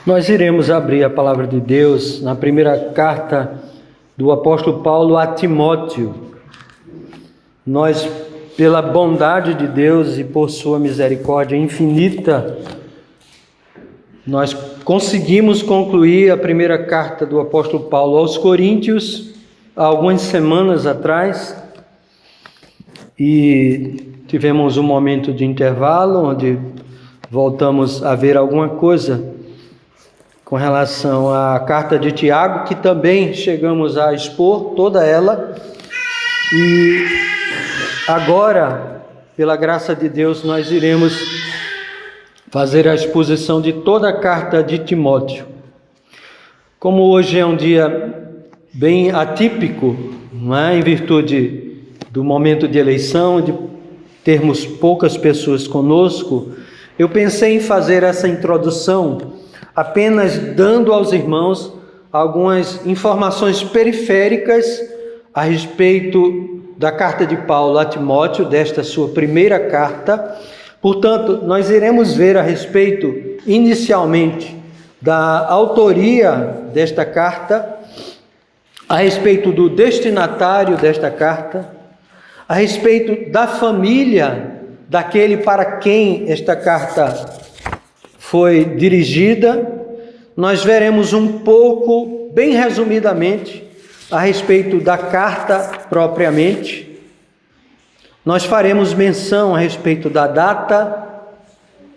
Nós iremos abrir a palavra de Deus na primeira carta do apóstolo Paulo a Timóteo. Nós, pela bondade de Deus e por sua misericórdia infinita, nós conseguimos concluir a primeira carta do apóstolo Paulo aos Coríntios há algumas semanas atrás, e tivemos um momento de intervalo onde voltamos a ver alguma coisa com relação à carta de Tiago, que também chegamos a expor toda ela. E agora, pela graça de Deus, nós iremos fazer a exposição de toda a carta de Timóteo. Como hoje é um dia bem atípico, não é? Em virtude do momento de eleição, de termos poucas pessoas conosco, eu pensei em fazer essa introdução apenas dando aos irmãos algumas informações periféricas a respeito da carta de Paulo a Timóteo, desta sua primeira carta. Portanto, nós iremos ver a respeito, inicialmente, da autoria desta carta, a respeito do destinatário desta carta, a respeito da família daquele para quem esta carta foi dirigida. Nós veremos um pouco, bem resumidamente, a respeito da carta propriamente. Nós faremos menção a respeito da data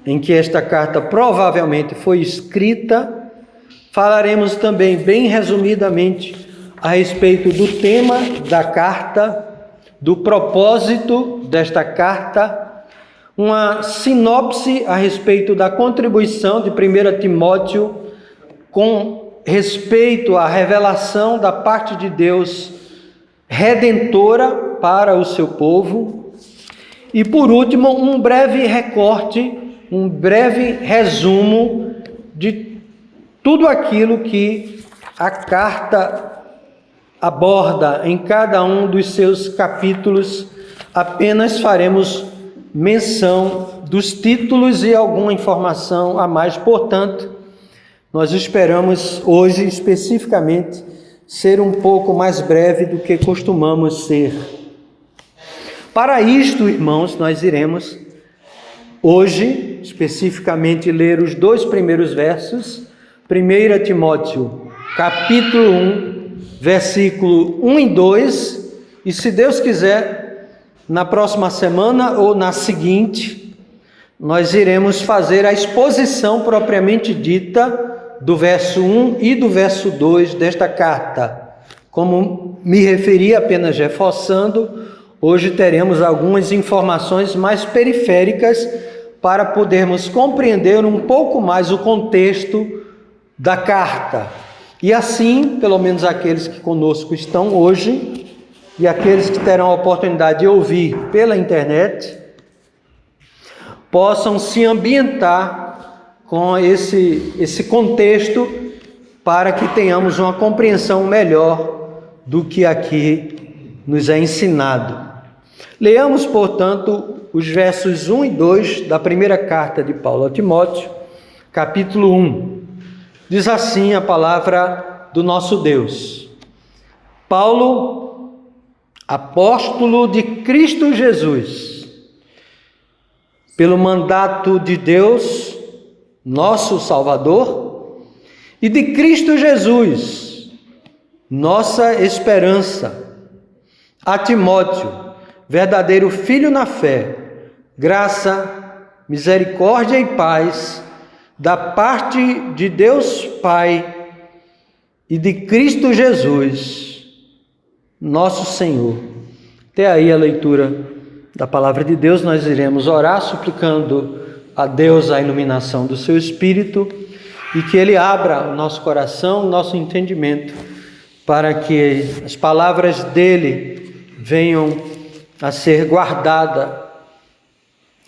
em que esta carta provavelmente foi escrita. Falaremos também, bem resumidamente, a respeito do tema da carta, do propósito desta carta, uma sinopse a respeito da contribuição de 1 Timóteo com respeito à revelação da parte de Deus redentora para o seu povo. E por último, um breve recorte, um breve resumo de tudo aquilo que a carta aborda em cada um dos seus capítulos. Apenas faremos menção dos títulos e alguma informação a mais. Portanto, nós esperamos hoje especificamente ser um pouco mais breve do que costumamos ser. Para isto, irmãos, nós iremos hoje especificamente ler os 2 primeiros versos, 1 Timóteo capítulo 1, versículo 1 e 2, e se Deus quiser, na próxima semana ou na seguinte, nós iremos fazer a exposição propriamente dita do verso 1 e do verso 2 desta carta. Como me referi, apenas reforçando, hoje teremos algumas informações mais periféricas para podermos compreender um pouco mais o contexto da carta. E assim, pelo menos aqueles que conosco estão hoje, e aqueles que terão a oportunidade de ouvir pela internet, possam se ambientar com esse contexto, para que tenhamos uma compreensão melhor do que aqui nos é ensinado. Leamos, portanto, os versos 1 e 2 da primeira carta de Paulo a Timóteo, capítulo 1. Diz assim a palavra do nosso Deus: Paulo, apóstolo de Cristo Jesus, pelo mandato de Deus, nosso Salvador, e de Cristo Jesus, nossa esperança, a Timóteo, verdadeiro filho na fé, graça, misericórdia e paz, da parte de Deus Pai e de Cristo Jesus, nosso Senhor. Até aí a leitura da palavra de Deus. Nós iremos orar suplicando a Deus a iluminação do seu Espírito e que Ele abra o nosso coração, o nosso entendimento, para que as palavras dEle venham a ser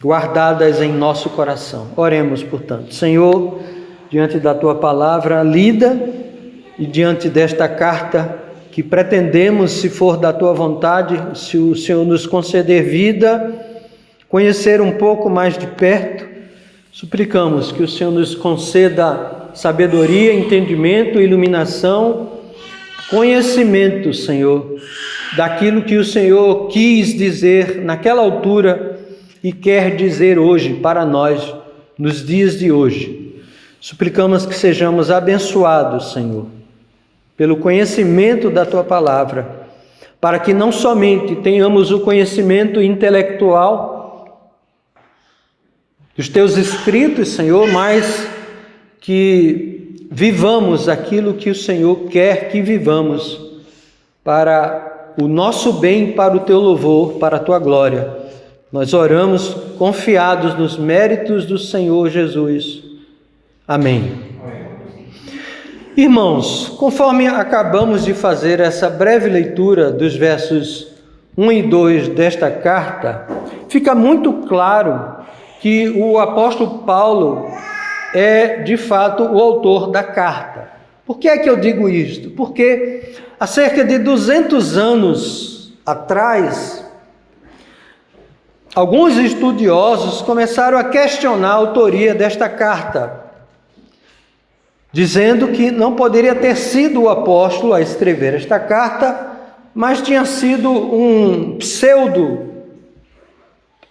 guardadas em nosso coração. Oremos, portanto. Senhor, diante da Tua palavra lida e diante desta carta que pretendemos, se for da Tua vontade, se o Senhor nos conceder vida, conhecer um pouco mais de perto, suplicamos que o Senhor nos conceda sabedoria, entendimento, iluminação, conhecimento, Senhor, daquilo que o Senhor quis dizer naquela altura e quer dizer hoje para nós, nos dias de hoje. Suplicamos que sejamos abençoados, Senhor, pelo conhecimento da Tua palavra, para que não somente tenhamos o conhecimento intelectual dos Teus escritos, Senhor, mas que vivamos aquilo que o Senhor quer que vivamos, para o nosso bem, para o Teu louvor, para a Tua glória. Nós oramos confiados nos méritos do Senhor Jesus. Amém. Irmãos, conforme acabamos de fazer essa breve leitura dos versos 1 e 2 desta carta, fica muito claro que o apóstolo Paulo é, de fato, o autor da carta. Por que é que eu digo isto? Porque há cerca de 200 anos atrás, alguns estudiosos começaram a questionar a autoria desta carta, dizendo que não poderia ter sido o apóstolo a escrever esta carta, mas tinha sido um pseudo,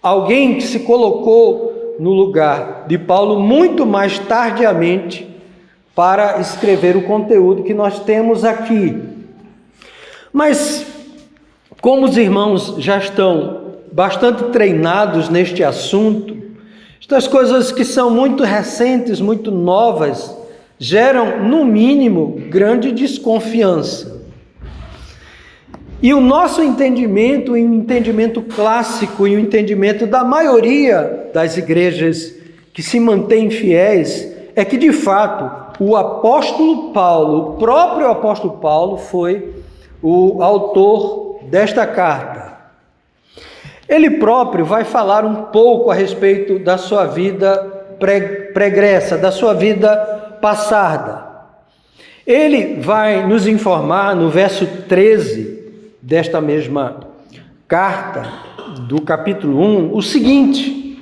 alguém que se colocou no lugar de Paulo muito mais tardiamente para escrever o conteúdo que nós temos aqui. Mas, como os irmãos já estão bastante treinados neste assunto, estas coisas que são muito recentes, muito novas, geram, no mínimo, grande desconfiança. E o nosso entendimento, o entendimento clássico e o entendimento da maioria das igrejas que se mantêm fiéis, é que, de fato, o apóstolo Paulo, o próprio apóstolo Paulo, foi o autor desta carta. Ele próprio vai falar um pouco a respeito da sua vida pregressa, da sua vida passada. Ele vai nos informar no verso 13 desta mesma carta, do capítulo 1, o seguinte: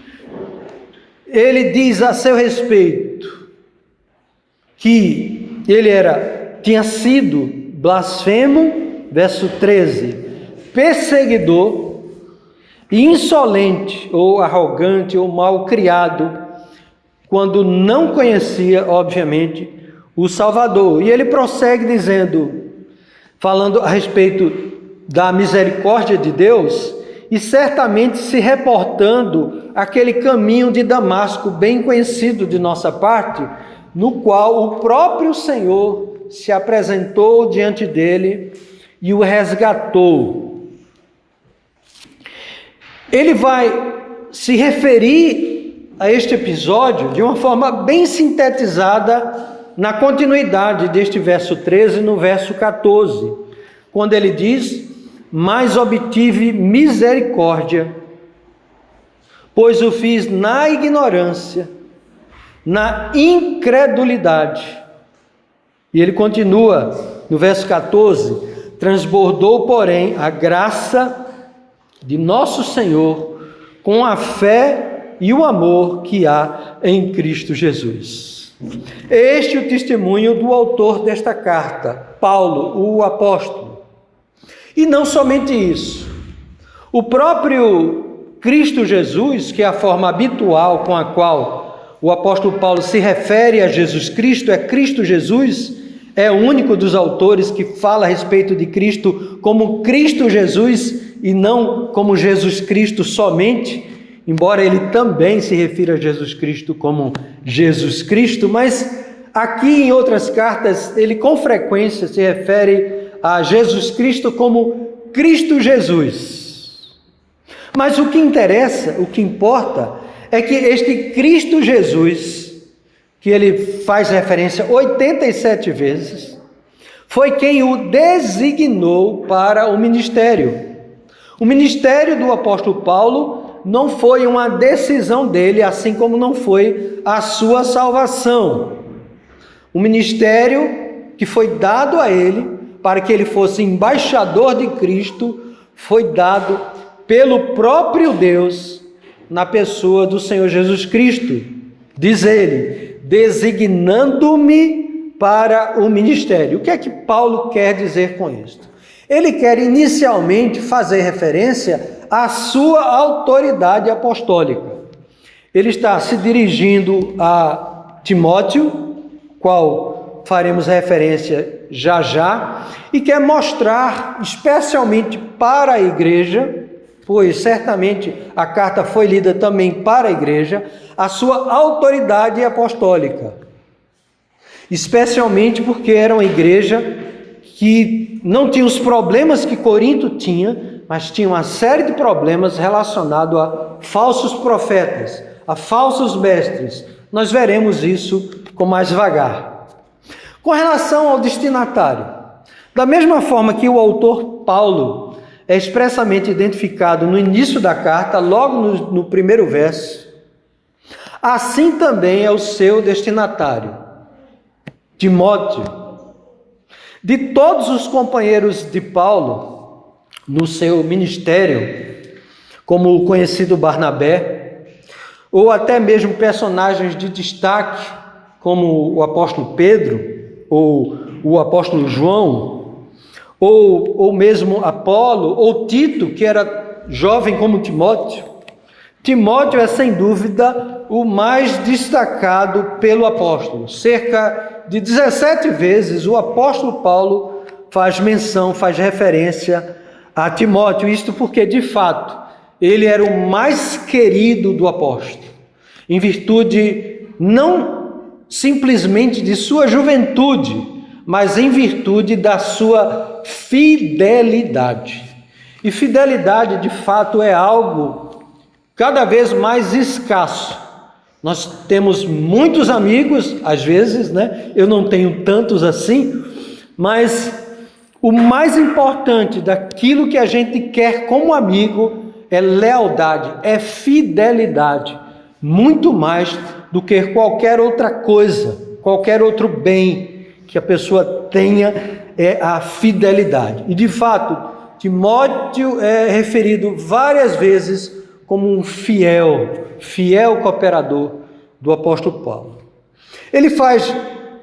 ele diz a seu respeito que ele tinha sido blasfemo, verso 13, perseguidor, insolente ou arrogante ou mal criado, quando não conhecia, obviamente, o Salvador. E ele prossegue dizendo, falando a respeito da misericórdia de Deus, e certamente se reportando aquele caminho de Damasco, bem conhecido de nossa parte, no qual o próprio Senhor se apresentou diante dele e o resgatou. Ele vai se referir a este episódio de uma forma bem sintetizada na continuidade deste verso 13 no verso 14, quando ele diz: mas obtive misericórdia, pois o fiz na ignorância, na incredulidade. E ele continua no verso 14: transbordou, porém, a graça de nosso Senhor com a fé e o amor que há em Cristo Jesus. Este é o testemunho do autor desta carta, Paulo, o apóstolo. E não somente isso. O próprio Cristo Jesus, que é a forma habitual com a qual o apóstolo Paulo se refere a Jesus Cristo, é Cristo Jesus, é o único dos autores que fala a respeito de Cristo como Cristo Jesus e não como Jesus Cristo somente, embora ele também se refira a Jesus Cristo como Jesus Cristo, mas aqui em outras cartas ele com frequência se refere a Jesus Cristo como Cristo Jesus. Mas o que interessa, o que importa, é que este Cristo Jesus, que ele faz referência 87 vezes, foi quem o designou para o ministério. O ministério do apóstolo Paulo não foi uma decisão dele, assim como não foi a sua salvação. O ministério que foi dado a ele, para que ele fosse embaixador de Cristo, foi dado pelo próprio Deus, na pessoa do Senhor Jesus Cristo. Diz ele: designando-me para o ministério. O que é que Paulo quer dizer com isso? Ele quer inicialmente fazer referência à sua autoridade apostólica. Ele está se dirigindo a Timóteo, qual faremos referência já, e quer mostrar, especialmente para a igreja, pois certamente a carta foi lida também para a igreja, a sua autoridade apostólica. Especialmente porque era uma igreja que não tinha os problemas que Corinto tinha, mas tinha uma série de problemas relacionados a falsos profetas, a falsos mestres. Nós veremos isso com mais vagar. Com relação ao destinatário, da mesma forma que o autor Paulo é expressamente identificado no início da carta, logo no primeiro verso, assim também é o seu destinatário, Timóteo. De todos os companheiros de Paulo no seu ministério, como o conhecido Barnabé, ou até mesmo personagens de destaque, como o apóstolo Pedro, ou o apóstolo João, ou mesmo Apolo, ou Tito, que era jovem como Timóteo. Timóteo é, sem dúvida, o mais destacado pelo apóstolo. Cerca de 17 vezes o apóstolo Paulo faz menção, faz referência a Timóteo. Isto porque, de fato, ele era o mais querido do apóstolo, em virtude não simplesmente de sua juventude, mas em virtude da sua fidelidade. E fidelidade, de fato, é algo cada vez mais escasso. Nós temos muitos amigos, às vezes, né? Eu não tenho tantos assim, mas o mais importante daquilo que a gente quer como amigo é lealdade, é fidelidade, muito mais do que qualquer outra coisa, qualquer outro bem que a pessoa tenha, é a fidelidade. E de fato, Timóteo é referido várias vezes como um fiel cooperador do apóstolo Paulo. Ele faz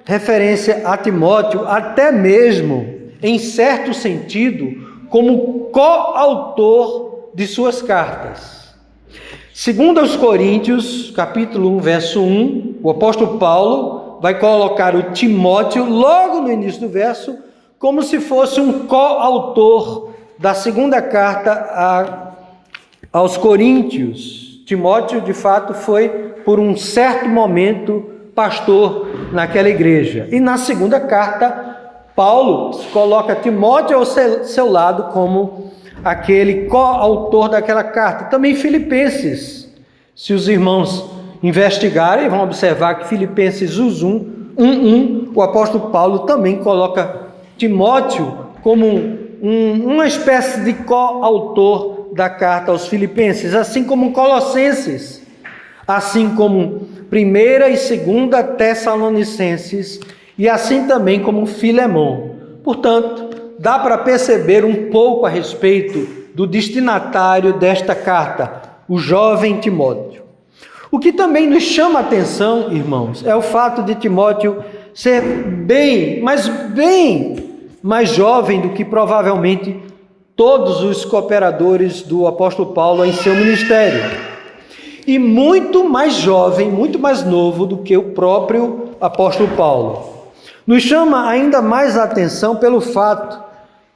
referência a Timóteo até mesmo, em certo sentido, como coautor de suas cartas. Segundo aos Coríntios, capítulo 1, verso 1, o apóstolo Paulo vai colocar o Timóteo logo no início do verso, como se fosse um coautor da segunda carta aos Coríntios. Timóteo, de fato, foi, por um certo momento, pastor naquela igreja. E na segunda carta, Paulo coloca Timóteo ao seu lado como aquele coautor daquela carta. Também Filipenses, se os irmãos investigarem, vão observar que Filipenses 1:1, o apóstolo Paulo também coloca Timóteo como uma espécie de coautor da carta aos Filipenses, assim como Colossenses, assim como 1ª e 2ª Tessalonicenses, e assim também como Filemão. Portanto, dá para perceber um pouco a respeito do destinatário desta carta, o jovem Timóteo. O que também nos chama a atenção, irmãos, é o fato de Timóteo ser bem mais jovem do que provavelmente todos os cooperadores do apóstolo Paulo em seu ministério. E muito mais jovem, muito mais novo do que o próprio apóstolo Paulo. Nos chama ainda mais a atenção pelo fato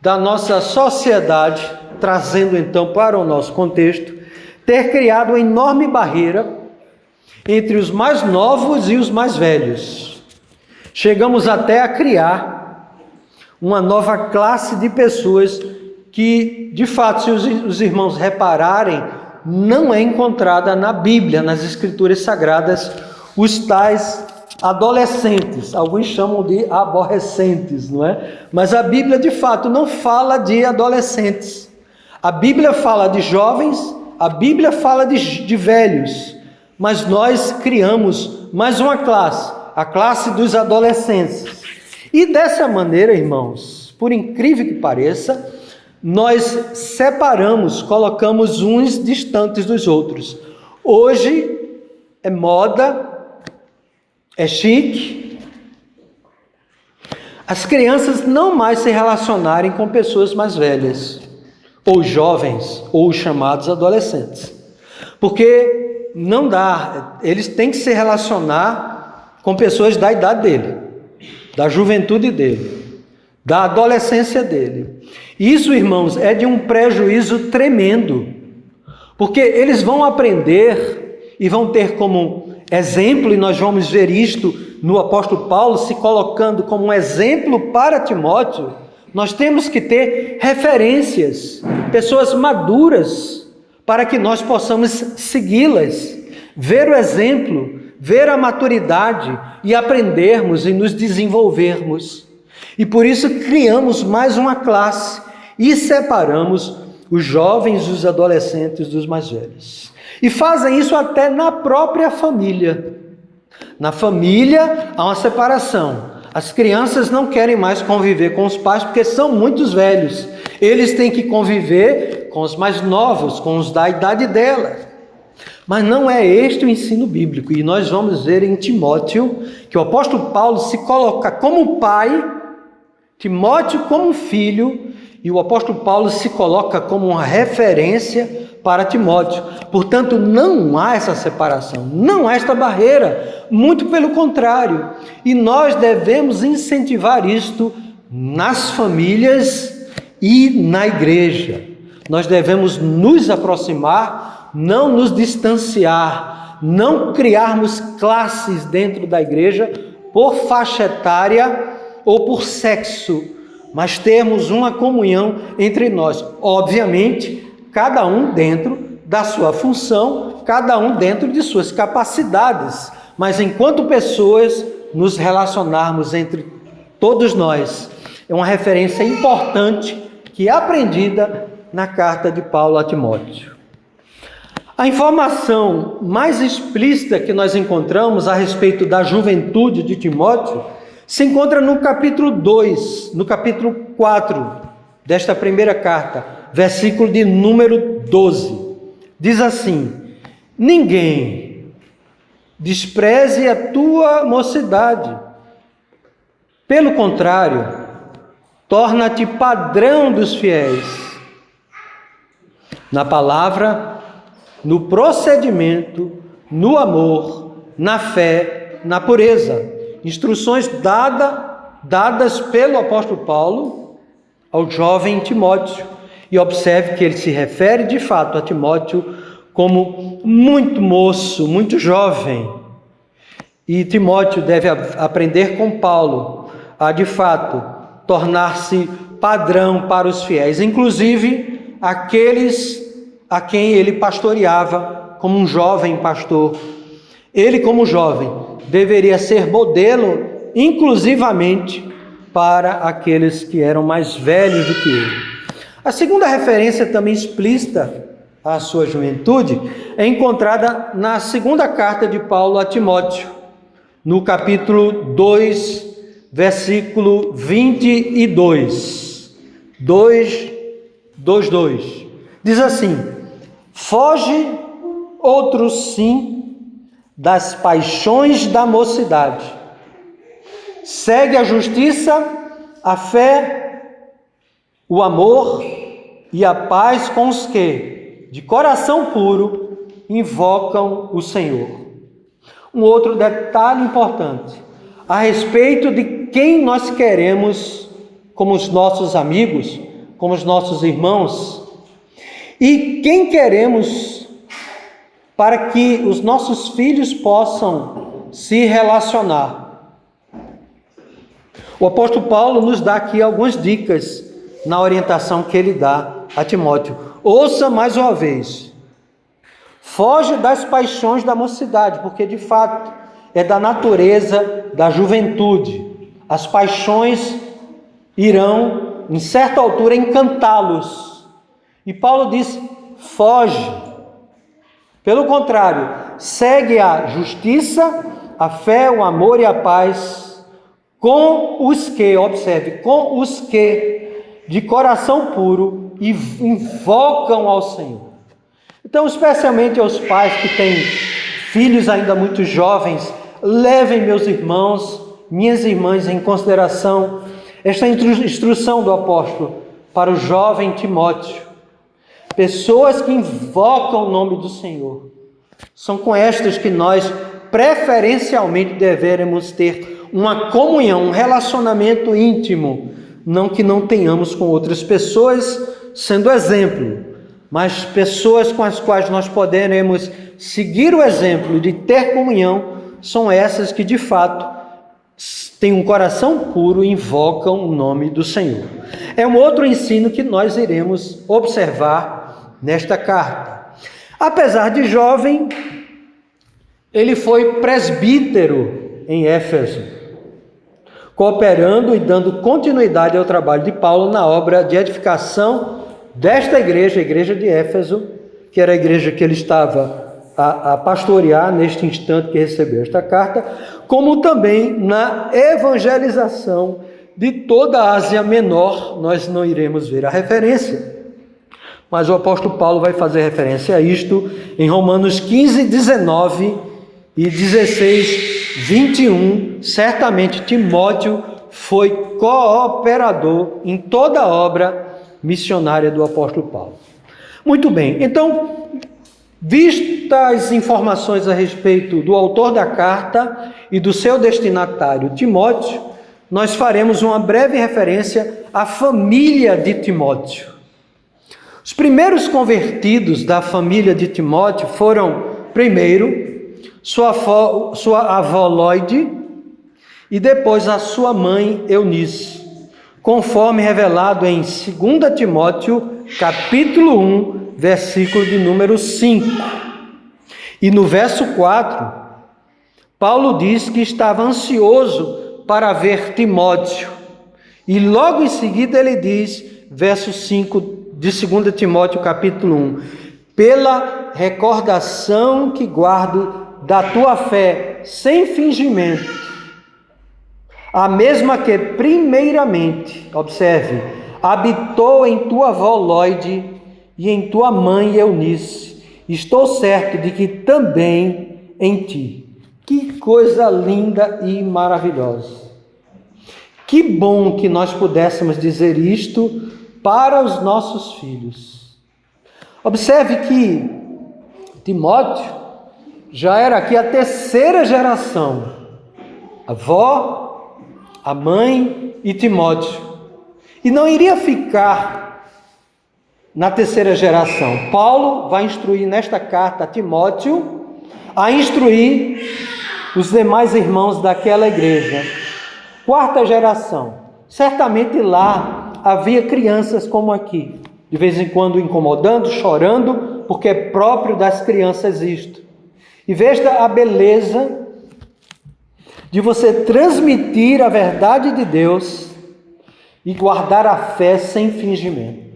da nossa sociedade, trazendo então para o nosso contexto, ter criado uma enorme barreira entre os mais novos e os mais velhos. Chegamos até a criar uma nova classe de pessoas que, de fato, se os irmãos repararem, não é encontrada na Bíblia, nas Escrituras Sagradas, os tais adolescentes, alguns chamam de aborrecentes, não é? Mas a Bíblia, de fato, não fala de adolescentes. A Bíblia fala de jovens, a Bíblia fala de velhos, mas nós criamos mais uma classe, a classe dos adolescentes. E dessa maneira, irmãos, por incrível que pareça, nós separamos, colocamos uns distantes dos outros. Hoje é moda é chique as crianças não mais se relacionarem com pessoas mais velhas, ou jovens, ou os chamados adolescentes. Porque não dá, eles têm que se relacionar com pessoas da idade dele, da juventude dele, da adolescência dele. Isso, irmãos, é de um prejuízo tremendo, porque eles vão aprender e vão ter como exemplo, e nós vamos ver isto no apóstolo Paulo se colocando como um exemplo para Timóteo. Nós temos que ter referências, pessoas maduras, para que nós possamos segui-las, ver o exemplo, ver a maturidade e aprendermos e nos desenvolvermos. E por isso criamos mais uma classe e separamos os jovens e os adolescentes dos mais velhos. E fazem isso até na própria família. Na família há uma separação. As crianças não querem mais conviver com os pais porque são muito velhos. Eles têm que conviver com os mais novos, com os da idade dela. Mas não é este o ensino bíblico. E nós vamos ver em Timóteo que o apóstolo Paulo se coloca como pai, Timóteo como filho, e o apóstolo Paulo se coloca como uma referência para Timóteo. Portanto, não há essa separação, não há esta barreira, muito pelo contrário. E nós devemos incentivar isto nas famílias e na igreja. Nós devemos nos aproximar, não nos distanciar, não criarmos classes dentro da igreja por faixa etária ou por sexo, mas termos uma comunhão entre nós. Obviamente, cada um dentro da sua função, cada um dentro de suas capacidades, mas enquanto pessoas, nos relacionarmos entre todos nós. É uma referência importante que é aprendida na carta de Paulo a Timóteo. A informação mais explícita que nós encontramos a respeito da juventude de Timóteo se encontra no capítulo 2, no capítulo 4 desta primeira carta, versículo de número 12. Diz assim: ninguém despreze a tua mocidade. Pelo contrário, torna-te padrão dos fiéis, na palavra, no procedimento, no amor, na fé, na pureza. Instruções dadas pelo apóstolo Paulo ao jovem Timóteo. E observe que ele se refere de fato a Timóteo como muito moço, muito jovem. E Timóteo deve aprender com Paulo a de fato tornar-se padrão para os fiéis, inclusive aqueles a quem ele pastoreava como um jovem pastor. Ele, como jovem, deveria ser modelo, inclusivamente, para aqueles que eram mais velhos do que ele. A segunda referência também explícita à sua juventude é encontrada na segunda carta de Paulo a Timóteo, no capítulo 2, versículo 22. 2:2. Diz assim: foge, outros sim, das paixões da mocidade. Segue a justiça, a fé, o amor e a paz com os que, de coração puro, invocam o Senhor. Um outro detalhe importante a respeito de quem nós queremos como os nossos amigos, como os nossos irmãos, e quem queremos para que os nossos filhos possam se relacionar. O apóstolo Paulo nos dá aqui algumas dicas na orientação que ele dá a Timóteo. Ouça mais uma vez: foge das paixões da mocidade, porque de fato é da natureza da juventude. As paixões irão, em certa altura, encantá-los. E Paulo diz: foge. Pelo contrário, segue a justiça, a fé, o amor e a paz com os que, observe, com os que de coração puro invocam ao Senhor. Então, especialmente aos pais que têm filhos ainda muito jovens, levem, meus irmãos, minhas irmãs, em consideração esta instrução do apóstolo para o jovem Timóteo. Pessoas que invocam o nome do Senhor. São com estas que nós preferencialmente deveremos ter uma comunhão, um relacionamento íntimo, não que não tenhamos com outras pessoas, sendo exemplo, mas pessoas com as quais nós poderemos seguir o exemplo de ter comunhão, são essas que de fato têm um coração puro e invocam o nome do Senhor. É um outro ensino que nós iremos observar nesta carta. Apesar de jovem, ele foi presbítero em Éfeso, cooperando e dando continuidade ao trabalho de Paulo na obra de edificação desta igreja, a igreja de Éfeso, que era a igreja que ele estava a pastorear neste instante que recebeu esta carta, como também na evangelização de toda a Ásia Menor. Nós não iremos ver a referência, mas o apóstolo Paulo vai fazer referência a isto em Romanos 15, 19 e 16, 21. Certamente Timóteo foi cooperador em toda a obra missionária do apóstolo Paulo. Muito bem, então, vistas as informações a respeito do autor da carta e do seu destinatário Timóteo, nós faremos uma breve referência à família de Timóteo. Os primeiros convertidos da família de Timóteo foram, primeiro, sua avó Lóide e depois a sua mãe Eunice, conforme revelado em 2 Timóteo, capítulo 1, versículo de número 5. E no verso 4, Paulo diz que estava ansioso para ver Timóteo. E logo em seguida ele diz, verso 5 de 2 Timóteo capítulo 1, pela recordação que guardo da tua fé, sem fingimento, a mesma que primeiramente, observe, habitou em tua avó Lóide e em tua mãe Eunice, estou certo de que também em ti. Que coisa linda e maravilhosa. Que bom que nós pudéssemos dizer isto para os nossos filhos. Observe que Timóteo já era aqui a terceira geração. A avó, a mãe e Timóteo. E não iria ficar na terceira geração. Paulo vai instruir nesta carta a Timóteo a instruir os demais irmãos daquela igreja. Quarta geração. Certamente lá havia crianças como aqui, de vez em quando incomodando, chorando, porque é próprio das crianças isto. E veja a beleza de você transmitir a verdade de Deus e guardar a fé sem fingimento.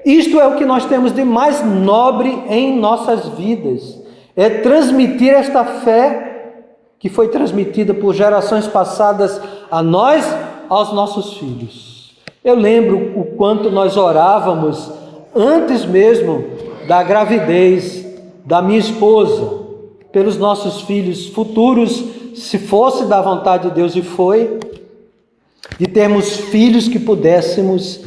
Isto é o que nós temos de mais nobre em nossas vidas, é transmitir esta fé que foi transmitida por gerações passadas a nós, aos nossos filhos. Eu lembro o quanto nós orávamos antes mesmo da gravidez da minha esposa, pelos nossos filhos futuros, se fosse da vontade de Deus, e foi, de termos filhos que pudéssemos.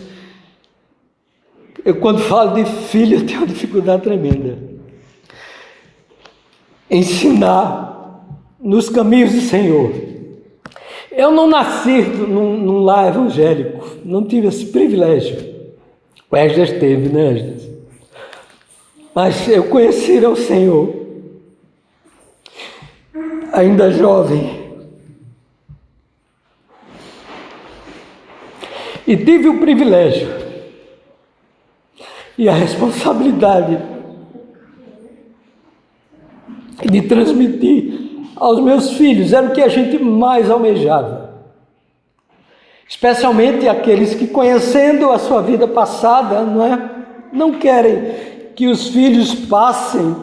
Eu, quando falo de filho, eu tenho uma dificuldade tremenda. Ensinar nos caminhos do Senhor. Eu não nasci num lar evangélico, não tive esse privilégio. O Esdras teve, né, Esdras? Mas eu conheci o Senhor, ainda jovem. E tive o privilégio e a responsabilidade de transmitir aos meus filhos, era o que a gente mais almejava. Especialmente aqueles que, conhecendo a sua vida passada, não querem que os filhos passem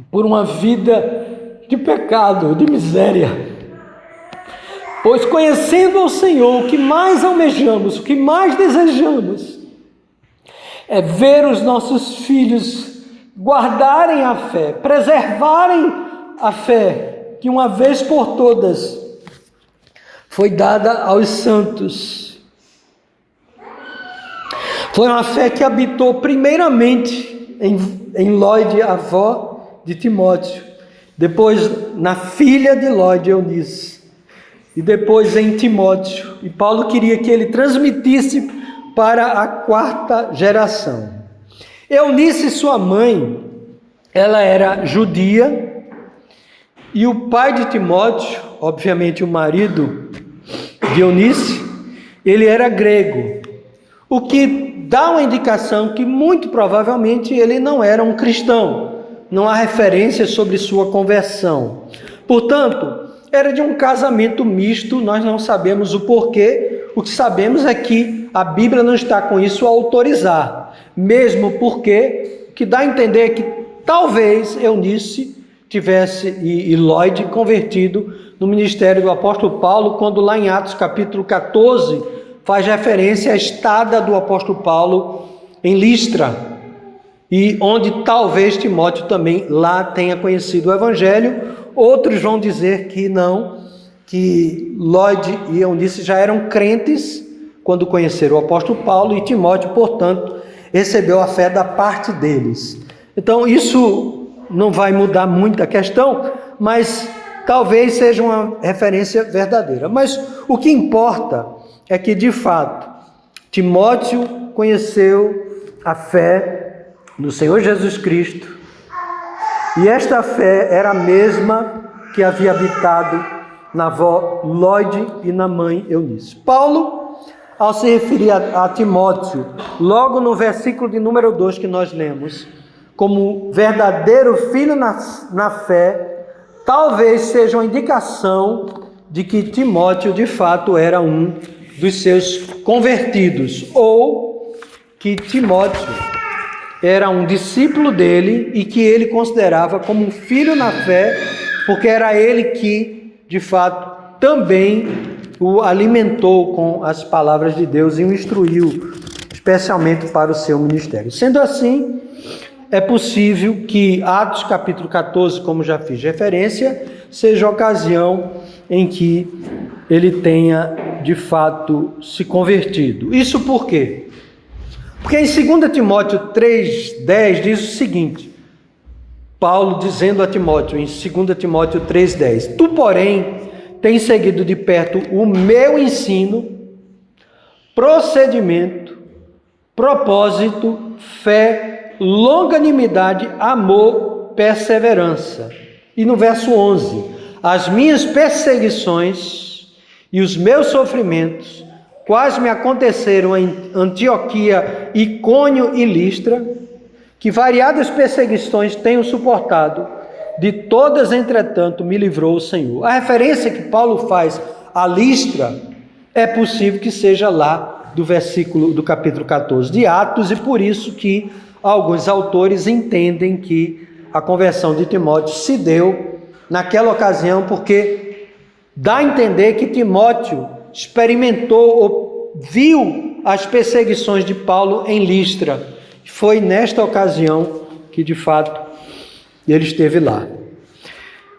por uma vida de pecado, de miséria. Pois conhecendo ao Senhor, o que mais almejamos, o que mais desejamos, é ver os nossos filhos guardarem a fé, preservarem a fé que uma vez por todas foi dada aos santos. Foi uma fé que habitou primeiramente em Lóide, avó de Timóteo, depois na filha de Lóide, Eunice, e depois em Timóteo. E Paulo queria que ele transmitisse para a quarta geração. Eunice, sua mãe, ela era judia, e o pai de Timóteo, obviamente o marido de Eunice, ele era grego, o que dá uma indicação que muito provavelmente ele não era um cristão. Não há referência sobre sua conversão. Portanto, era de um casamento misto, nós não sabemos o porquê. O que sabemos é que a Bíblia não está com isso a autorizar, mesmo porque o que dá a entender é que talvez Eunice tivesse e Lóide convertido no ministério do apóstolo Paulo, quando lá em Atos capítulo 14 faz referência à estada do apóstolo Paulo em Listra, e onde talvez Timóteo também lá tenha conhecido o evangelho. Outros vão dizer que não, que Lóide e Eunice já eram crentes quando conheceram o apóstolo Paulo, e Timóteo, portanto, recebeu a fé da parte deles. Então isso não vai mudar muito a questão, mas talvez seja uma referência verdadeira. Mas o que importa é que, de fato, Timóteo conheceu a fé no Senhor Jesus Cristo, e esta fé era a mesma que havia habitado na avó Lóide e na mãe Eunice. Paulo, ao se referir a Timóteo, logo no versículo de número 2 que nós lemos, como verdadeiro filho na fé, talvez seja uma indicação de que Timóteo de fato era um dos seus convertidos, ou que Timóteo era um discípulo dele e que ele considerava como um filho na fé, porque era ele que, de fato, também o alimentou com as palavras de Deus e o instruiu, especialmente para o seu ministério. Sendo assim, é possível que Atos capítulo 14, como já fiz referência, seja a ocasião em que ele tenha, de fato, se convertido. Isso por quê? Porque em 2 Timóteo 3,10 diz o seguinte, Paulo dizendo a Timóteo, em 2 Timóteo 3,10, tu, porém, tens seguido de perto o meu ensino, procedimento, propósito, fé, longanimidade, amor, perseverança. E no verso 11, as minhas perseguições e os meus sofrimentos, quais me aconteceram em Antioquia, Icônio e Listra, que variadas perseguições tenho suportado, de todas, entretanto, me livrou o Senhor. A referência que Paulo faz a Listra é possível que seja lá do capítulo 14 de Atos, e por isso que alguns autores entendem que a conversão de Timóteo se deu naquela ocasião, porque dá a entender que Timóteo experimentou ou viu as perseguições de Paulo em Listra. Foi nesta ocasião que, de fato, ele esteve lá.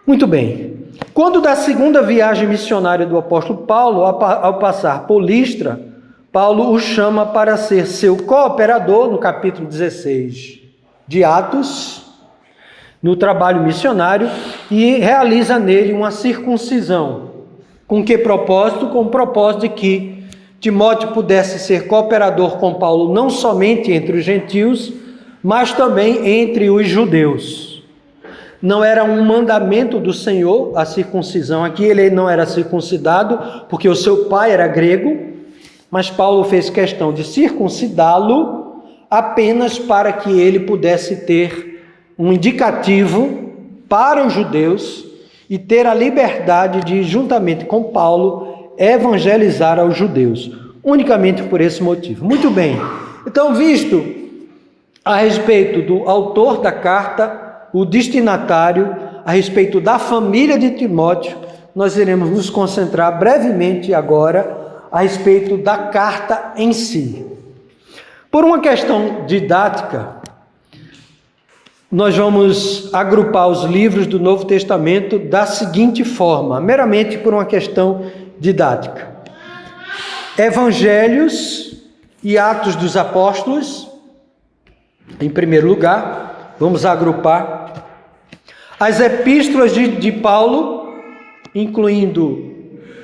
Muito bem. Quando da segunda viagem missionária do apóstolo Paulo, ao passar por Listra, Paulo o chama para ser seu cooperador, no capítulo 16 de Atos, no trabalho missionário, e realiza nele uma circuncisão. Com que propósito? Com o propósito de que Timóteo pudesse ser cooperador com Paulo, não somente entre os gentios, mas também entre os judeus. Não era um mandamento do Senhor a circuncisão aqui, ele não era circuncidado, porque o seu pai era grego, mas Paulo fez questão de circuncidá-lo apenas para que ele pudesse ter um indicativo para os judeus e ter a liberdade de, juntamente com Paulo, evangelizar aos judeus, unicamente por esse motivo. Muito bem, então, visto a respeito do autor da carta, o destinatário, a respeito da família de Timóteo, nós iremos nos concentrar brevemente agora a respeito da carta em si. Por uma questão didática, nós vamos agrupar os livros do Novo Testamento da seguinte forma, meramente por uma questão didática: Evangelhos e Atos dos Apóstolos, em primeiro lugar. Vamos agrupar as epístolas de Paulo, incluindo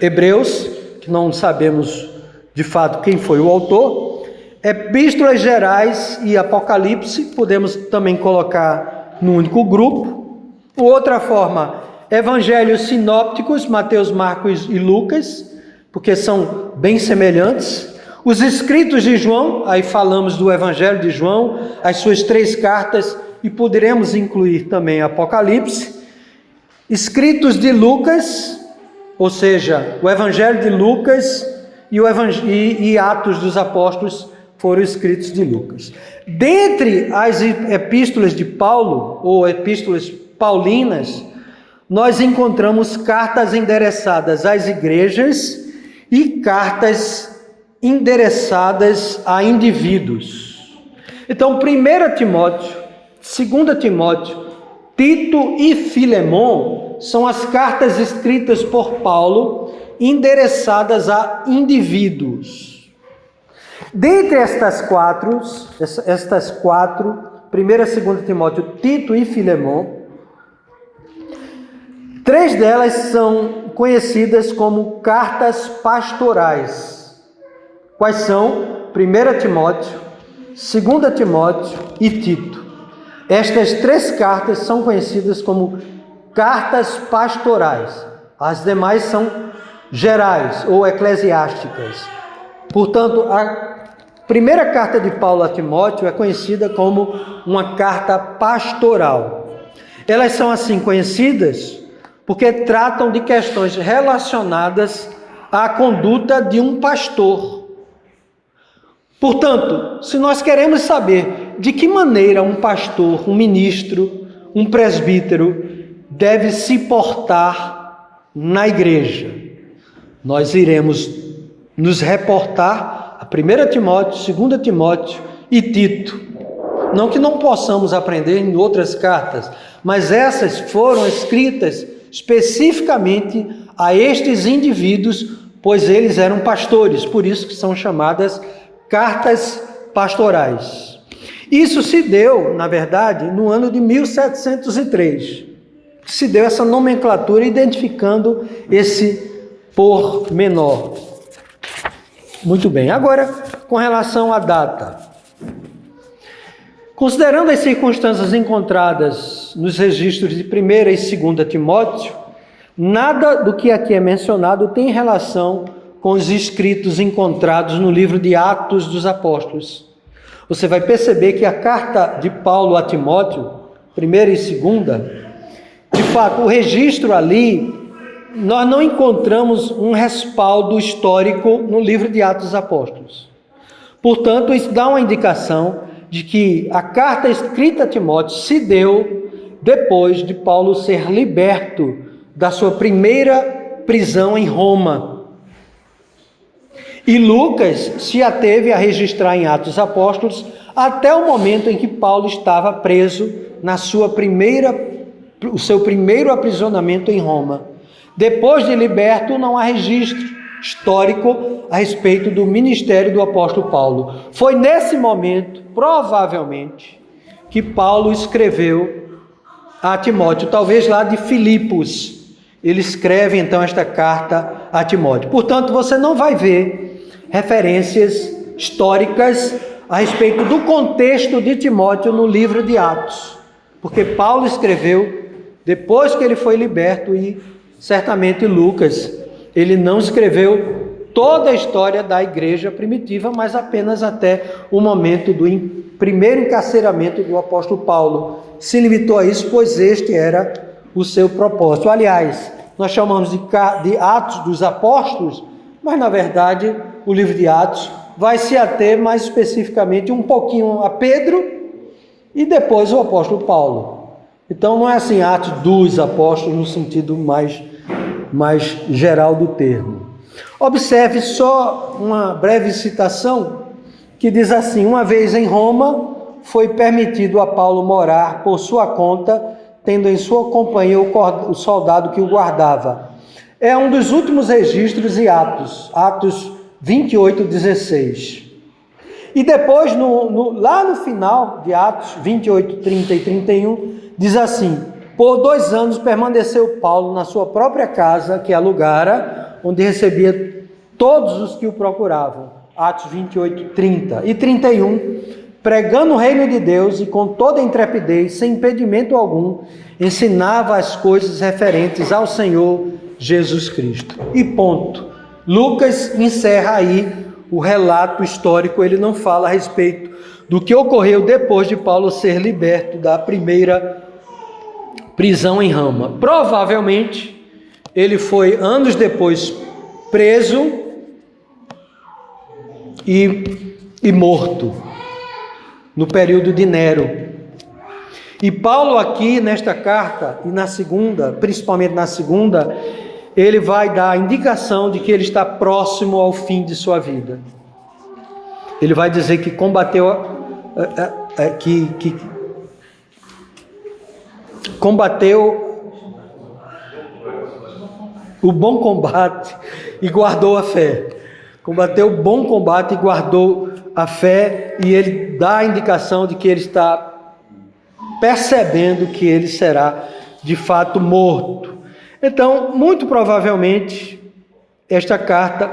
Hebreus, que não sabemos de fato quem foi o autor, epístolas gerais e Apocalipse, podemos também colocar no único grupo. Outra forma, evangelhos sinópticos, Mateus, Marcos e Lucas, porque são bem semelhantes. Os escritos de João, aí falamos do evangelho de João, as suas 3 cartas, e poderemos incluir também Apocalipse. Escritos de Lucas, ou seja, o evangelho de Lucas e Atos dos Apóstolos foram escritos de Lucas. Dentre as epístolas de Paulo, ou epístolas paulinas, nós encontramos cartas endereçadas às igrejas e cartas endereçadas a indivíduos. Então, 1 Timóteo, 2 Timóteo, Tito e Filemon são as cartas escritas por Paulo endereçadas a indivíduos. Dentre estas quatro, 1 e 2 Timóteo, Tito e Filemon, 3 delas são conhecidas como cartas pastorais. Quais são? 1 Timóteo, 2 Timóteo e Tito. Estas 3 cartas são conhecidas como cartas pastorais. As demais são gerais ou eclesiásticas. Portanto, a primeira carta de Paulo a Timóteo é conhecida como uma carta pastoral. Elas são assim conhecidas porque tratam de questões relacionadas à conduta de um pastor. Portanto, se nós queremos saber de que maneira um pastor, um ministro, um presbítero deve se portar na igreja, nós iremos nos reportar a 1 Timóteo, 2 Timóteo e Tito. Não que não possamos aprender em outras cartas, mas essas foram escritas especificamente a estes indivíduos, pois eles eram pastores, por isso que são chamadas cartas pastorais. Isso se deu, na verdade, no ano de 1703. Se deu essa nomenclatura identificando esse pormenor. Muito bem, agora com relação à data. Considerando as circunstâncias encontradas nos registros de 1 e 2 Timóteo, nada do que aqui é mencionado tem relação com os escritos encontrados no livro de Atos dos Apóstolos. Você vai perceber que a carta de Paulo a Timóteo, 1 e 2, de fato, o registro ali, nós não encontramos um respaldo histórico no livro de Atos dos Apóstolos. Portanto, isso dá uma indicação de que a carta escrita a Timóteo se deu depois de Paulo ser liberto da sua primeira prisão em Roma. E Lucas se ateve a registrar em Atos dos Apóstolos até o momento em que Paulo estava preso o seu primeiro aprisionamento em Roma. Depois de liberto, não há registro histórico a respeito do ministério do apóstolo Paulo. Foi nesse momento, provavelmente, que Paulo escreveu a Timóteo, talvez lá de Filipos. Ele escreve então esta carta a Timóteo. Portanto, você não vai ver referências históricas a respeito do contexto de Timóteo no livro de Atos, porque Paulo escreveu depois que ele foi liberto, e certamente Lucas, ele não escreveu toda a história da igreja primitiva, mas apenas até o momento do primeiro encarceramento do apóstolo Paulo. Se limitou a isso, pois este era o seu propósito. Aliás, nós chamamos de Atos dos Apóstolos, mas na verdade o livro de Atos vai se ater mais especificamente um pouquinho a Pedro e depois o apóstolo Paulo. Então não é assim Atos dos Apóstolos no sentido mais geral do termo. Observe só uma breve citação que diz assim: uma vez em Roma, foi permitido a Paulo morar por sua conta, tendo em sua companhia o soldado que o guardava. É um dos últimos registros e Atos 28, 16. E depois, lá no final de Atos 28, 30 e 31, diz assim: por 2 anos permaneceu Paulo na sua própria casa, que alugara, onde recebia todos os que o procuravam. Atos 28, 30 e 31, pregando o reino de Deus e com toda intrepidez, sem impedimento algum, ensinava as coisas referentes ao Senhor Jesus Cristo. E ponto. Lucas encerra aí o relato histórico. Ele não fala a respeito do que ocorreu depois de Paulo ser liberto da primeira prisão em Roma. Provavelmente, ele foi anos depois preso e morto, no período de Nero. E Paulo aqui, nesta carta, e na segunda, principalmente na segunda, ele vai dar a indicação de que ele está próximo ao fim de sua vida. Ele vai dizer que combateu o bom combate e guardou a fé. Combateu o bom combate e guardou a fé, e ele dá a indicação de que ele está percebendo que ele será de fato morto. Então, muito provavelmente, esta carta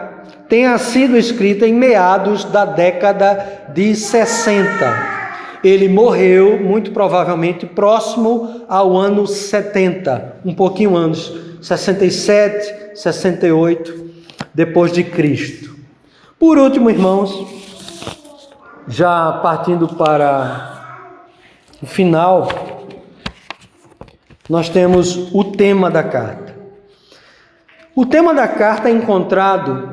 tenha sido escrita em meados da década de 60. Ele morreu, muito provavelmente, próximo ao ano 70, um pouquinho antes, 67, 68, depois de Cristo. Por último, irmãos, já partindo para o final, nós temos o tema da carta. O tema da carta é encontrado,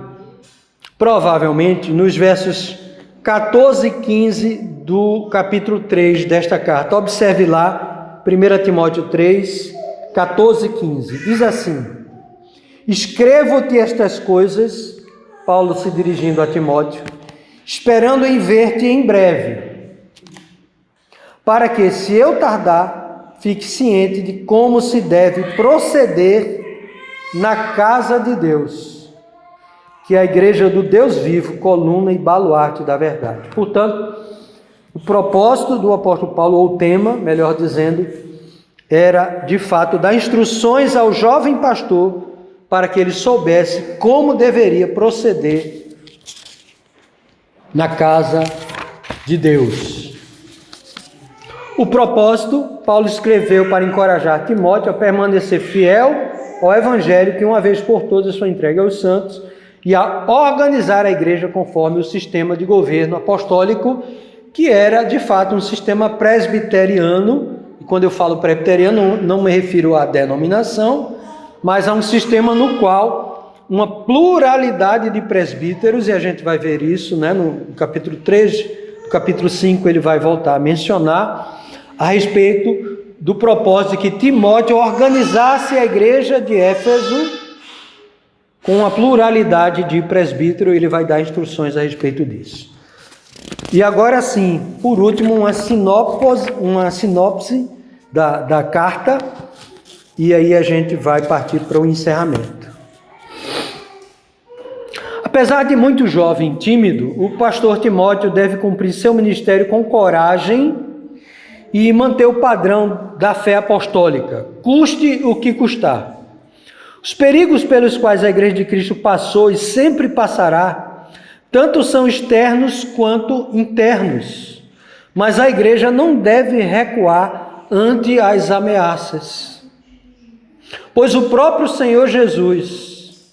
provavelmente, nos versos 14 e 15 do capítulo 3 desta carta. Observe lá, 1 Timóteo 3, 14 e 15. Diz assim: escrevo-te estas coisas, Paulo se dirigindo a Timóteo, esperando em ver-te em breve, para que, se eu tardar, fique ciente de como se deve proceder na casa de Deus, que é a igreja do Deus vivo, coluna e baluarte da verdade. Portanto, o propósito do apóstolo Paulo, ou o tema, melhor dizendo, era de fato dar instruções ao jovem pastor para que ele soubesse como deveria proceder na casa de Deus. O propósito, Paulo escreveu para encorajar Timóteo a permanecer fiel ao evangelho que uma vez por todas foi entregue aos santos, e a organizar a igreja conforme o sistema de governo apostólico, que era de fato um sistema presbiteriano. E quando eu falo presbiteriano, não me refiro à denominação, mas a um sistema no qual uma pluralidade de presbíteros, e a gente vai ver isso, né, no capítulo 3, no capítulo 5 ele vai voltar a mencionar a respeito do propósito de que Timóteo organizasse a igreja de Éfeso com uma pluralidade de presbíteros. Ele vai dar instruções a respeito disso. E agora sim, por último, uma sinopse da carta, e aí a gente vai partir para o encerramento. Apesar de muito jovem e tímido, o pastor Timóteo deve cumprir seu ministério com coragem e manter o padrão da fé apostólica, custe o que custar. Os perigos pelos quais a Igreja de Cristo passou e sempre passará, tanto são externos quanto internos, mas a Igreja não deve recuar ante as ameaças, pois o próprio Senhor Jesus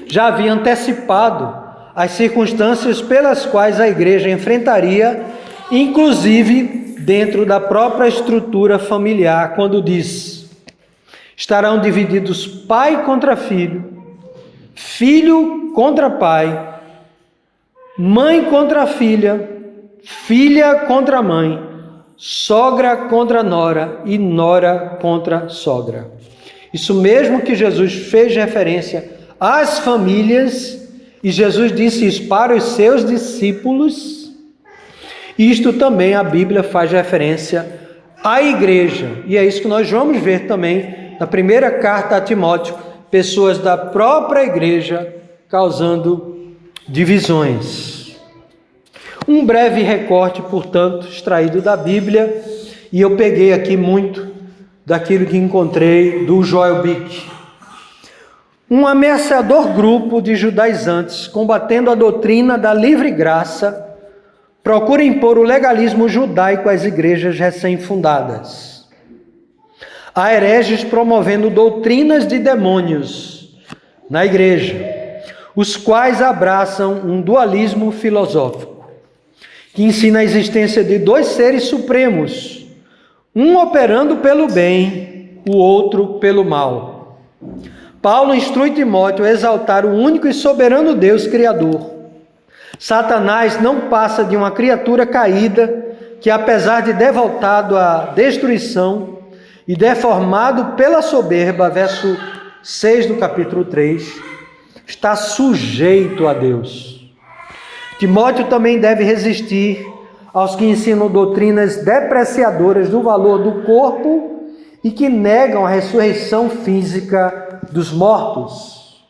já havia antecipado as circunstâncias pelas quais a Igreja enfrentaria, inclusive dentro da própria estrutura familiar, quando diz: estarão divididos pai contra filho, filho contra pai, mãe contra filha, filha contra mãe, sogra contra nora e nora contra sogra. Isso mesmo que Jesus fez referência às famílias, e Jesus disse isso para os seus discípulos. Isto também a Bíblia faz referência à igreja, e é isso que nós vamos ver também na primeira carta a Timóteo, pessoas da própria igreja causando divisões. Um breve recorte, portanto, extraído da Bíblia, e eu peguei aqui muito daquilo que encontrei do Joel Bick. Um ameaçador grupo de judaizantes, combatendo a doutrina da livre graça, procura impor o legalismo judaico às igrejas recém-fundadas. Há hereges promovendo doutrinas de demônios na igreja, os quais abraçam um dualismo filosófico, que ensina a existência de dois seres supremos, um operando pelo bem, o outro pelo mal. Paulo instrui Timóteo a exaltar o único e soberano Deus Criador. Satanás não passa de uma criatura caída que, apesar de devotado à destruição e deformado pela soberba, verso 6 do capítulo 3, está sujeito a Deus. Timóteo também deve resistir aos que ensinam doutrinas depreciadoras do valor do corpo e que negam a ressurreição física dos mortos.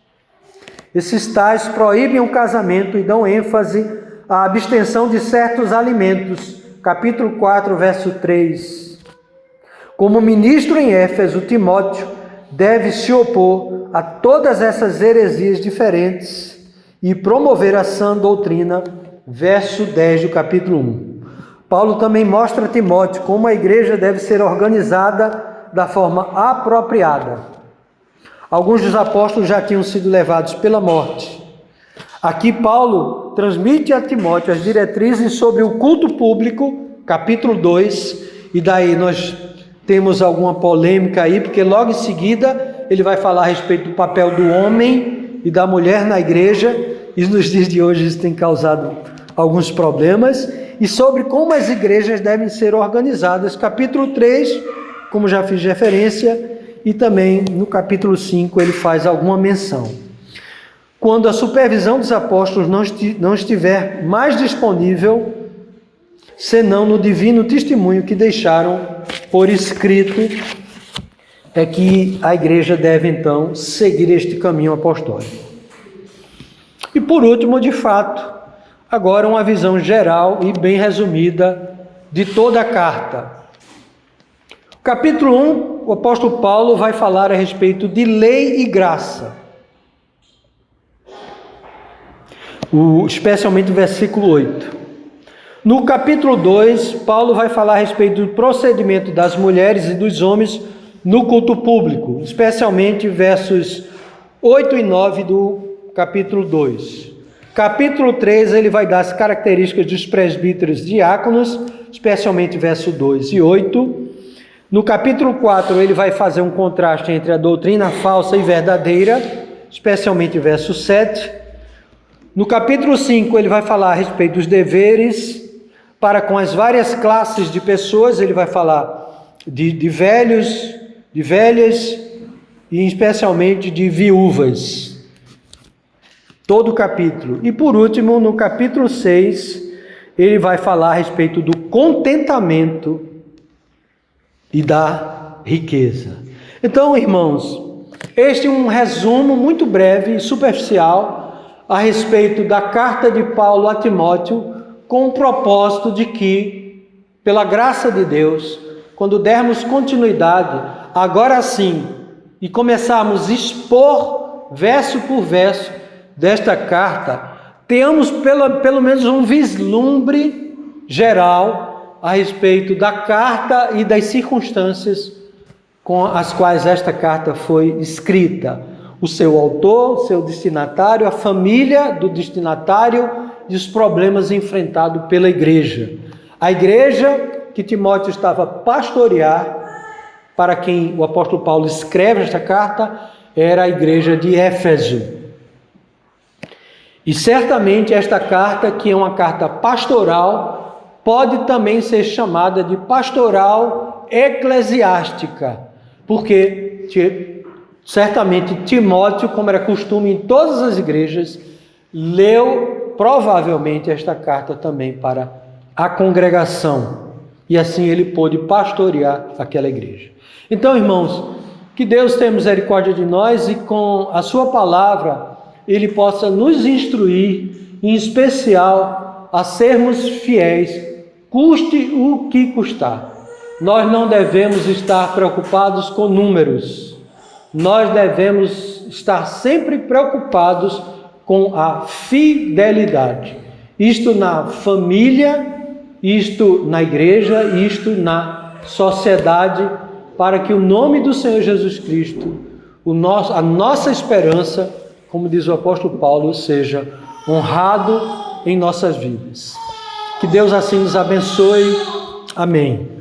Esses tais proíbem o casamento e dão ênfase à abstenção de certos alimentos. Capítulo 4, verso 3. Como ministro em Éfeso, Timóteo deve se opor a todas essas heresias diferentes e promover a sã doutrina. Verso 10 do capítulo 1. Paulo também mostra a Timóteo como a igreja deve ser organizada da forma apropriada. Alguns dos apóstolos já tinham sido levados pela morte. Aqui Paulo transmite a Timóteo as diretrizes sobre o culto público, capítulo 2, e daí nós temos alguma polêmica aí, porque logo em seguida ele vai falar a respeito do papel do homem e da mulher na igreja, e nos dias de hoje isso tem causado alguns problemas, e sobre como as igrejas devem ser organizadas, capítulo 3, como já fiz referência, e também no capítulo 5 ele faz alguma menção. Quando a supervisão dos apóstolos não estiver mais disponível, senão no divino testemunho que deixaram por escrito, é que a igreja deve então seguir este caminho apostólico. E por último, de fato, agora uma visão geral e bem resumida de toda a carta. Capítulo 1, o apóstolo Paulo vai falar a respeito de lei e graça. Especialmente o versículo 8. No capítulo 2, Paulo vai falar a respeito do procedimento das mulheres e dos homens no culto público, especialmente versos 8 e 9 do capítulo 2. Capítulo 3, ele vai dar as características dos presbíteros e diáconos, especialmente versos 2 e 8. No capítulo 4, ele vai fazer um contraste entre a doutrina falsa e verdadeira, especialmente verso 7. No capítulo 5, ele vai falar a respeito dos deveres para com as várias classes de pessoas. Ele vai falar de velhos, de velhas e especialmente de viúvas. Todo o capítulo. E por último, no capítulo 6, ele vai falar a respeito do contentamento e da riqueza. Então, irmãos, este é um resumo muito breve e superficial a respeito da carta de Paulo a Timóteo, com o propósito de que, pela graça de Deus, quando dermos continuidade, agora sim, e começarmos a expor verso por verso desta carta, tenhamos pelo menos um vislumbre geral a respeito da carta e das circunstâncias com as quais esta carta foi escrita. O seu autor, o seu destinatário, a família do destinatário e os problemas enfrentados pela igreja. A igreja que Timóteo estava a pastorear, para quem o apóstolo Paulo escreve esta carta, era a igreja de Éfeso. E certamente esta carta, que é uma carta pastoral, pode também ser chamada de pastoral eclesiástica, porque certamente Timóteo, como era costume em todas as igrejas, leu provavelmente esta carta também para a congregação, e assim ele pôde pastorear aquela igreja. Então, irmãos, que Deus tenha misericórdia de nós e com a sua palavra ele possa nos instruir, em especial a sermos fiéis, custe o que custar. Nós não devemos estar preocupados com números, nós devemos estar sempre preocupados com a fidelidade. Isto na família, isto na igreja, isto na sociedade, para que o nome do Senhor Jesus Cristo, a nossa esperança, como diz o apóstolo Paulo, seja honrado em nossas vidas. Que Deus assim nos abençoe. Amém.